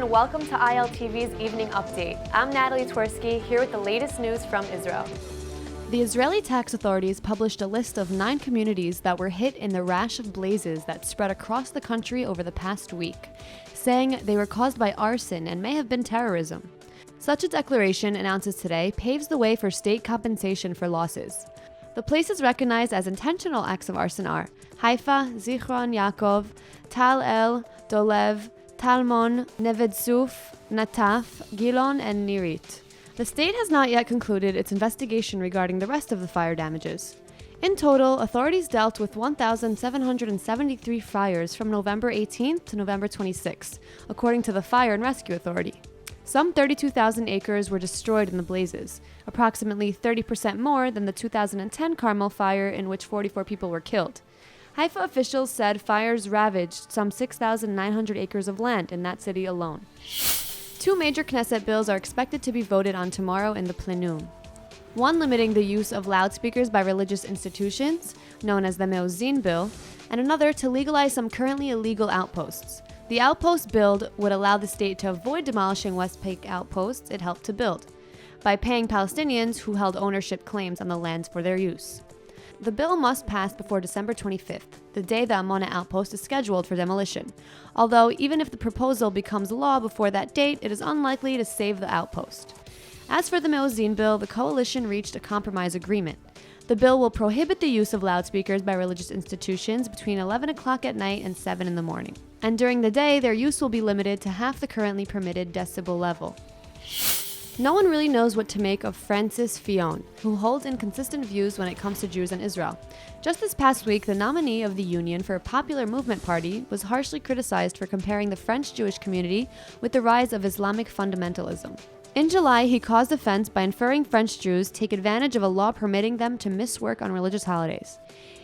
everyone, welcome to ILTV's Evening Update. I'm Natalie Twersky, here with the latest news from Israel. The Israeli tax authorities published a list of 9 communities that were hit in the rash of blazes that spread across the country over the past week, saying they were caused by arson and may have been terrorism. Such a declaration, announces today, paves the way for state compensation for losses. The places recognized as intentional acts of arson are Haifa, Zichron Yaakov, Tal El, Dolev, Talmon, Neve Tzuf, Nataf, Gilon, and Nirit. The state has not yet concluded its investigation regarding the rest of the fire damages. In total, authorities dealt with 1,773 fires from November 18th to November 26th, according to the Fire and Rescue Authority. Some 32,000 acres were destroyed in the blazes, approximately 30% more than the 2010 Carmel fire in which 44 people were killed. Haifa officials said fires ravaged some 6,900 acres of land in that city alone. 2 major Knesset bills are expected to be voted on tomorrow in the plenum. One limiting the use of loudspeakers by religious institutions, known as the muezzin bill, and another to legalize some currently illegal outposts. The outpost bill would allow the state to avoid demolishing West Bank outposts it helped to build, by paying Palestinians who held ownership claims on the lands for their use. The bill must pass before December 25th, the day the Amona outpost is scheduled for demolition, although even if the proposal becomes law before that date, it is unlikely to save the outpost. As for the muezzin bill, the coalition reached a compromise agreement. The bill will prohibit the use of loudspeakers by religious institutions between 11 o'clock at night and 7 in the morning, and during the day, their use will be limited to half the currently permitted decibel level. No one really knows what to make of François Fillon, who holds inconsistent views when it comes to Jews and Israel. Just this past week, the nominee of the Union for a Popular Movement Party was harshly criticized for comparing the French Jewish community with the rise of Islamic fundamentalism. In July, he caused offense by inferring French Jews take advantage of a law permitting them to miss work on religious holidays.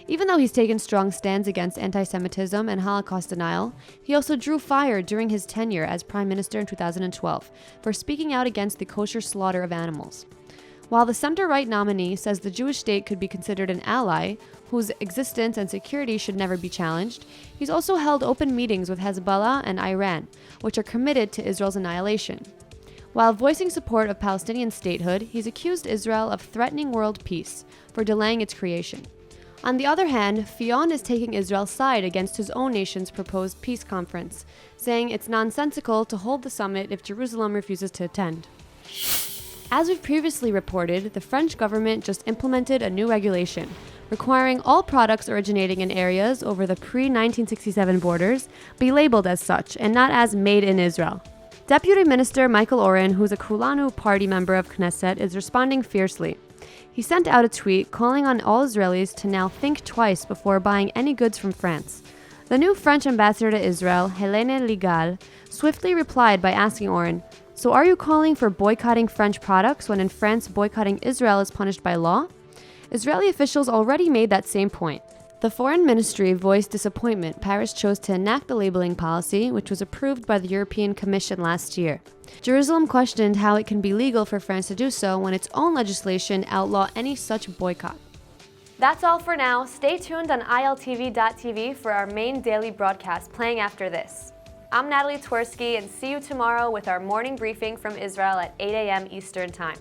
Even though he's taken strong stands against anti-Semitism and Holocaust denial, he also drew fire during his tenure as Prime Minister in 2012 for speaking out against the kosher slaughter of animals. While the center-right nominee says the Jewish state could be considered an ally, whose existence and security should never be challenged, he's also held open meetings with Hezbollah and Iran, which are committed to Israel's annihilation. While voicing support of Palestinian statehood, he's accused Israel of threatening world peace for delaying its creation. On the other hand, Fillon is taking Israel's side against his own nation's proposed peace conference, saying it's nonsensical to hold the summit if Jerusalem refuses to attend. As we've previously reported, the French government just implemented a new regulation, requiring all products originating in areas over the pre-1967 borders be labeled as such and not as made in Israel. Deputy Minister Michael Oren, who's a Kulanu party member of Knesset, is responding fiercely. He sent out a tweet calling on all Israelis to now think twice before buying any goods from France. The new French ambassador to Israel, Helene Ligal, swiftly replied by asking Oren, "So are you calling for boycotting French products when in France boycotting Israel is punished by law?" Israeli officials already made that same point. The Foreign Ministry voiced disappointment Paris chose to enact the labeling policy, which was approved by the European Commission last year. Jerusalem questioned how it can be legal for France to do so when its own legislation outlaw any such boycott. That's all for now. Stay tuned on ILTV.tv for our main daily broadcast playing after this. I'm Natalie Twersky, and see you tomorrow with our morning briefing from Israel at 8 a.m. Eastern Time.